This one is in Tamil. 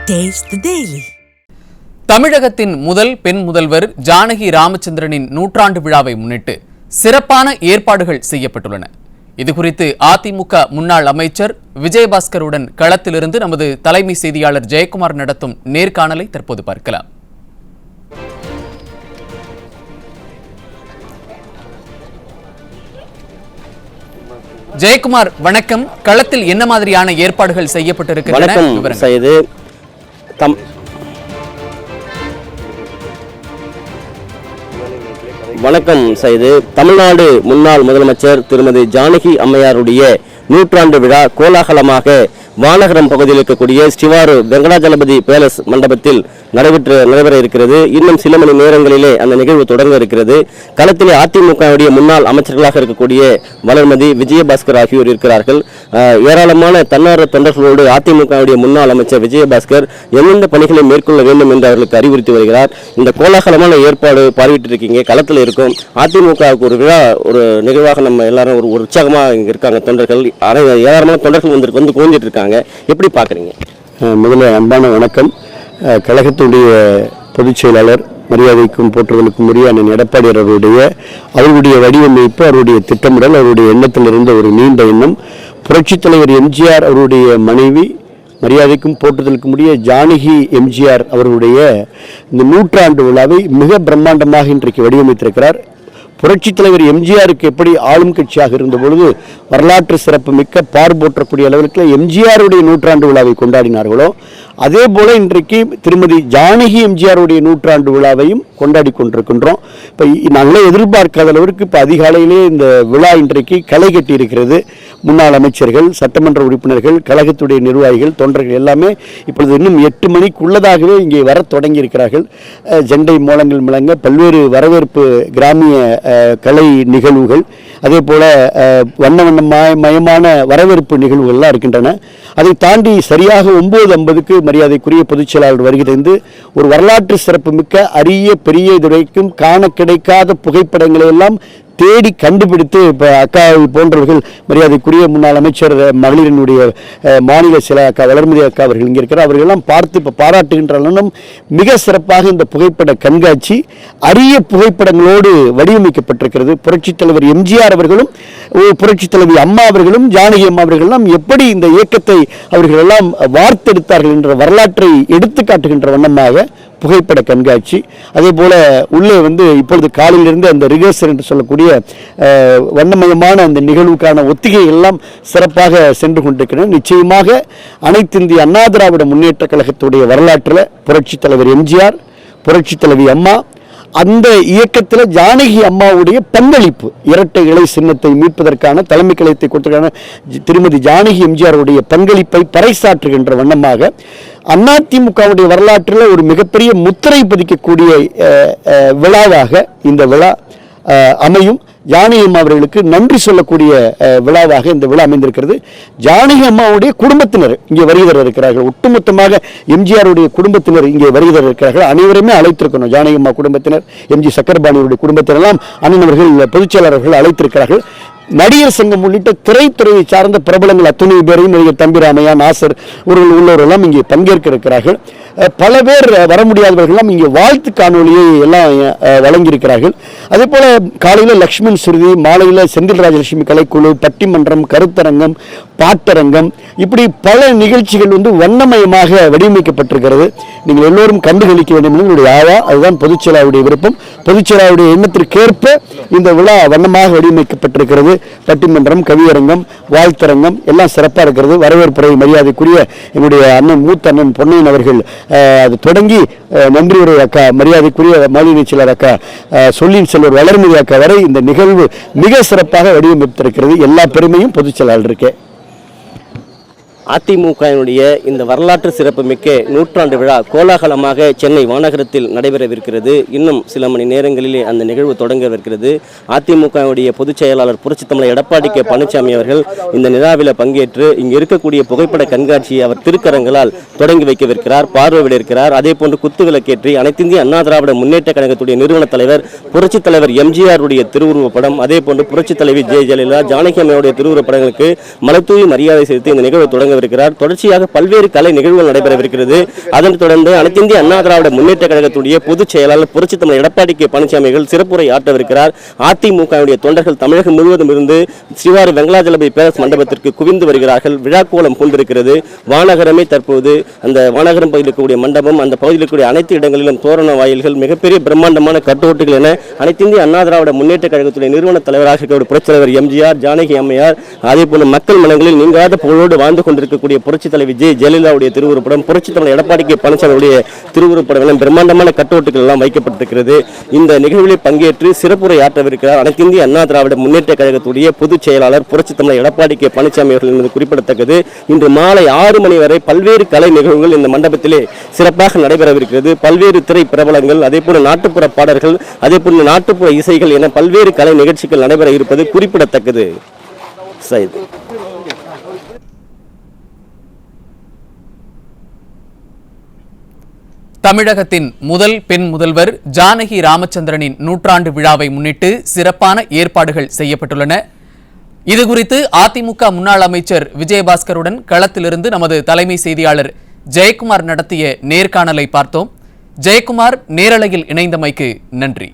Taste the Daily. தமிழகத்தின் முதல் பெண் முதல்வர் ஜானகி ராமச்சந்திரனின் நூற்றாண்டு விழாவை முன்னிட்டு சிறப்பான ஏற்பாடுகள் செய்யப்பட்டுள்ளன. இதுகுறித்து அதிமுக முன்னாள் அமைச்சர் விஜயபாஸ்கருடன் களத்திலிருந்து நமது தலைமை செய்தியாளர் ஜெயக்குமார் நடத்தும் நேர்காணலை தற்போது பார்க்கலாம். ஜெயக்குமார் வணக்கம். களத்தில் என்ன மாதிரியான ஏற்பாடுகள் செய்யப்பட்டிருக்கின்றன? வணக்கம் சைது. தமிழ்நாடு முன்னாள் முதலமைச்சர் திருமதி ஜானகி அம்மையாருடைய நூற்றாண்டு விழா கோலாகலமாக வானகரம் பகுதியில் இருக்கக்கூடிய ஸ்ரீவாரு வெங்கடாஜலபதி பேலஸ் மண்டபத்தில் நடைபெற இருக்கிறது. இன்னும் சில மணி நேரங்களிலே அந்த நிகழ்வு தொடங்க இருக்கிறது. களத்திலே அதிமுகவுடைய முன்னாள் அமைச்சர்களாக இருக்கக்கூடிய வளர்மதி, விஜயபாஸ்கர் ஆகியோர் இருக்கிறார்கள். ஏராளமான தன்னார்வ தொண்டர்களோடு அதிமுகவுடைய முன்னாள் அமைச்சர் விஜயபாஸ்கர் எந்தெந்த பணிகளை மேற்கொள்ள வேண்டும் என்று அவர்களுக்கு அறிவுறுத்தி வருகிறார். இந்த கோலாகலமான ஏற்பாடு பார்வையிட்டு இருக்கீங்க. களத்தில் இருக்கும் அதிமுகவுக்கு ஒரு விழா, ஒரு நிகழ்வாக நம்ம எல்லாரும் ஒரு உற்சாகமாக இங்கே இருக்காங்க. தொண்டர்கள் ஏராளமான தொண்டர்கள் வந்து குவிஞ்சிட்டு இருக்காங்க. எப்படி பார்க்குறீங்க? முதல்ல அன்பான வணக்கம். கழகத்துடைய பொதுச் செயலாளர், மரியாதைக்கும் போற்றுதலுக்கும் உரிய அண்ணன் எடப்பாடியார் அவருடைய வடிவமைப்பு, அவருடைய திட்டமிடல், அவருடைய எண்ணத்தில் இருந்த ஒரு நீண்ட எண்ணம், புரட்சித் தலைவர் எம்ஜிஆர் அவருடைய மனைவி, மரியாதைக்கும் போற்றுதலுக்கும் உரிய ஜானகி எம்ஜிஆர் அவர்களுடைய இந்த நூற்றாண்டு விழாவை மிக பிரம்மாண்டமாக இன்றைக்கு வடிவமைத்திருக்கிறார். புரட்சித் தலைவர் எம்ஜிஆருக்கு எப்படி ஆளும் கட்சியாக இருந்த பொழுது வரலாற்று சிறப்பு மிக்க பார்போற்றக்கூடிய அளவிற்கு எம்ஜிஆருடைய நூற்றாண்டு விழாவை கொண்டாடினார்களோ, அதே போல இன்றைக்கு திருமதி ஜானகி எம்ஜிஆருடைய நூற்றாண்டு விழாவையும் கொண்டாடி கொண்டிருக்கின்றோம். இப்போ நாங்களே எதிர்பார்க்காத அளவிற்கு இப்போ அதிகாலையிலே இந்த விழா இன்றைக்கு களை கட்டி இருக்கிறது. முன்னாள் அமைச்சர்கள், சட்டமன்ற உறுப்பினர்கள், கழகத்துடைய நிர்வாகிகள், தொண்டர்கள் எல்லாமே இப்பொழுது இன்னும் 8 மணிக்குள்ளதாகவே இங்கே வர தொடங்கி இருக்கிறார்கள். ஜெண்டை மூலங்கள் முழங்க பல்வேறு வரவேற்பு கிராமிய கலை நிகழ்வுகள், அதே போல வண்ண மயமான வரவேற்பு நிகழ்வுகள்லாம் இருக்கின்றன. அதை தாண்டி சரியாக 9:50க்கு மரியாதைக்குரிய பொதுச் செயலாளர் வருகிறது. ஒரு வரலாற்று சிறப்பு மிக்க அரிய பெரிய இதுவரைக்கும் காண கிடைக்காத புகைப்படங்களை எல்லாம் தேடி கண்டுபிடித்து இப்போ அக்கா போன்றவர்கள், மரியாதைக்குரிய முன்னாள் அமைச்சர் மகளிரினுடைய மாநில சில அக்கா வளர்மதி அக்கா அவர்கள் இங்கே இருக்கிறார், அவர்களெல்லாம் பார்த்து இப்போ பாராட்டுகின்றன. மிக சிறப்பாக இந்த புகைப்பட கண்காட்சி அரிய புகைப்படங்களோடு வடிவமைக்கப்பட்டிருக்கிறது. புரட்சித் தலைவர் எம்ஜிஆர் அவர்களும் புரட்சித் தலைவி அம்மா அவர்களும் ஜானகி அம்மா அவர்களெல்லாம் எப்படி இந்த இயக்கத்தை அவர்கள் எல்லாம் வார்த்தெடுத்தார்கள் என்ற வரலாற்றை எடுத்து காட்டுகின்ற வண்ணமாக புகைப்பட கண்காட்சி. அதே போல உள்ளே இப்பொழுது காலையிலிருந்து அந்த ரிகர்சல் என்று சொல்லக்கூடிய வண்ணமயமான அந்த நிகழ்வுக்கான ஒத்திகை எல்லாம் சிறப்பாக சென்று கொண்டிருக்கின்றன. நிச்சயமாக அனைத்து இந்திய அண்ணா திராவிட முன்னேற்ற கழகத்துடைய வரலாற்றில் புரட்சித் தலைவர் எம்ஜிஆர், புரட்சித் தலைவி அம்மா, அந்த இயக்கத்தில் ஜானகி அம்மாவுடைய பங்களிப்பு, இரட்டை இலை சின்னத்தை மீட்பதற்கான தலைமை கழகத்தை கொடுத்ததற்கான திருமதி ஜானகி எம்ஜிஆருடைய பங்களிப்பை பறைசாற்றுகின்ற வண்ணமாக அதிமுகவுடைய வரலாற்றில் ஒரு மிகப்பெரிய முத்திரை பதிக்கக்கூடிய விழாவாக இந்த விழா அமையும். ஜானகி அம்மா அவர்களுக்கு நன்றி சொல்லக்கூடிய விழாவாக இந்த விழா அமைந்திருக்கிறது. ஜானகி அம்மாவுடைய குடும்பத்தினர் இங்கே வருகை இருக்கிறார்கள். ஒட்டுமொத்தமாக எம்ஜிஆருடைய குடும்பத்தினர் இங்கே வருகை இருக்கிறார்கள். அனைவருமே அழைத்திருக்கணும். ஜானகி அம்மா குடும்பத்தினர், எம்ஜி சக்கரபாணியுடைய குடும்பத்தினர் எல்லாம் அண்ணன் அவர்கள் பொதுச் செயலாளர்கள் அழைத்திருக்கிறார்கள். நடிகர் சங்கம் உள்ளிட்ட திரைத்துறையை சார்ந்த பிரபலங்கள் அத்துணை பேரையும் நடிகர் தம்பிராமையா, நாசர் உள்ளவரெல்லாம் இங்கே பங்கேற்க இருக்கிறார்கள். பல பேர் வர முடியாதவர்கள்லாம் இங்கே வாழ்த்து காணொலியை எல்லாம் வழங்கியிருக்கிறார்கள். அதே போல காலையில் லக்ஷ்மண் சுருதி, மாலையில் செந்தில் ராஜலட்சுமி கலைக்குழு, பட்டிமன்றம், கருத்தரங்கம், பாட்டரங்கம், இப்படி பல நிகழ்ச்சிகள் வண்ணமயமாக வடிவமைக்கப்பட்டிருக்கிறது. நீங்கள் எல்லோரும் கண்டுகளிக்க வேண்டும் என்னுடைய ஆவா. அதுதான் பொதுச் செயலாளருடைய விருப்பம். பொதுச் செயலாளருடைய எண்ணத்திற்கேற்ப இந்த விழா வண்ணமாக வடிவமைக்கப்பட்டிருக்கிறது. பட்டிமன்றம், கவியரங்கம், வாழ்த்தரங்கம் எல்லாம் சிறப்பாக இருக்கிறது. வரவேற்புரை மரியாதைக்குரிய என்னுடைய அண்ணன் மூத்த அண்ணன் பொன்னையன் அவர்கள் அது தொடங்கி நன்றி உரை அக்கா மரியாதைக்குரிய மாநில செயலர் அக்கா சொல்லின் செல்வர் வளர்மதி அக்கா வரை இந்த நிகழ்வு மிக சிறப்பாக வடிவமைத்திருக்கிறது. எல்லா பெருமையும் பொதுச் செயலாளர் இருக்கே. அதிமுகவினுடைய இந்த வரலாற்று சிறப்புமிக்க நூற்றாண்டு விழா கோலாகலமாக சென்னை மாநகரத்தில் நடைபெறவிருக்கிறது. இன்னும் சில மணி நேரங்களிலே அந்த நிகழ்வு தொடங்கவிருக்கிறது. அதிமுகவுடைய பொதுச் செயலாளர் புரட்சித் தமிழர் எடப்பாடி கே பழனிசாமி அவர்கள் இந்த நிகழ்வில் பங்கேற்று இங்கு இருக்கக்கூடிய புகைப்பட கண்காட்சியை அவர் திருக்கரங்களால் தொடங்கி வைக்கவிருக்கிறார், பார்வையிட இருக்கிறார். அதே போன்று குத்துவிளக்கேற்றி அனைத்து இந்திய அண்ணா திராவிட முன்னேற்ற கழகத்துடைய நிறுவன தலைவர் புரட்சித் தலைவர் எம்ஜிஆருடைய திருவுருவப்படம், அதே போன்று புரட்சித் தலைவி ஜெயலலிதா, ஜானகி அம்மையுடைய திருவுருவப்படங்களுக்கு மலர்தூவி மரியாதை செலுத்தி இந்த நிகழ்வு தொடங்க உரையாற்றவிருக்கிறார். தொடர்ச்சியாக பல்வேறு கலை நிகழ்வுகள் நடைபெறவிருக்கிறது. அதனைத் தொடர்ந்து அனைத்து இந்திய அண்ணா திராவிட முன்னேற்ற கழகத்துடைய பொதுச் செயலாளர் புரட்சித் தமிழர் எடப்பாடி கே பழனிசாமி அவர்கள் சிறப்புரை ஆற்றவிருக்கிறார். அதிமுகவுடைய தொண்டர்கள் தமிழகம் முழுவதும் இருந்து ஸ்ரீவாரு வெங்கடாஜலபதி பேலஸ் மண்டபத்திற்கு குவிந்து வருகிறார்கள். விழாக்கோலம் கொண்டிருக்கிறது. வானகரமே தற்போது அந்த வானகரம் பகுதியில் இருக்கக்கூடிய மண்டபம், அந்த பகுதியில் இருக்கக்கூடிய அனைத்து இடங்களிலும் தோரண வாயில்கள், மிகப்பெரிய பிரம்மாண்டமான கட்டோட்டுகள் என அனைத்து இந்திய அண்ணா திராவிட முன்னேற்ற கழகத்துடைய நிறுவன தலைவராக இருக்கக்கூடிய புரட்சித் தலைவர் எம்ஜிஆர், ஜானகி அம்மையார், அதே போல மக்கள் மனங்களில் நீங்காத புகழோடு வாழ்ந்து கொண்டிருக்கக்கூடிய புரட்சித் தலைவி ஜெயலலிதாவுடைய திருவுருப்படம், புரட்சித் தமிழர் எடப்பாடி கே பழனிசாமியுடைய திருவுருப்படம் என பிரம்மாண்டமான கட்டோட்டுகள் எல்லாம் வைக்கப்பட்டிருக்கிறது. இந்த நிகழ்வில் பங்கேற்று சிறப்புரை ஆற்றவிருக்கிறார் அனைத்து இந்திய அண்ணா திராவிட முன்னேற்ற கழகத்துடைய பொதுச் செயலாளர் புரட்சித் தமிழர் எடப்பாடி கே பழனிசாமி அவர்கள் என்பது குறிப்பிடத்தக்கது. இன்று மாலை 6 மணி வரை பல்வேறு கலை நிகழ்வுகள் இந்த மண்டபத்திலே சிறப்பாக நடைபெறவிருக்கிறது. பல்வேறு திரை பிரபலங்கள், அதே போல நாட்டுப்புற பாடல்கள், அதே போல நாட்டுப்புற இசைகள் என பல்வேறு கலை நிகழ்ச்சிகள் நடைபெற இருப்பது குறிப்பிடத்தக்கது. சைது. தமிழகத்தின் முதல் பெண் முதல்வர் ஜானகி ராமச்சந்திரனின் நூற்றாண்டு விழாவை முன்னிட்டு சிறப்பான ஏற்பாடுகள் செய்யப்பட்டுள்ளன. இதுகுறித்து அதிமுக முன்னாள் அமைச்சர் விஜயபாஸ்கருடன் களத்திலிருந்து நமது தலைமை செய்தியாளர் ஜெயக்குமார் நடத்திய நேர்காணலை பார்த்தோம். ஜெயக்குமார், நேரலையில் இணைந்தமைக்கு நன்றி.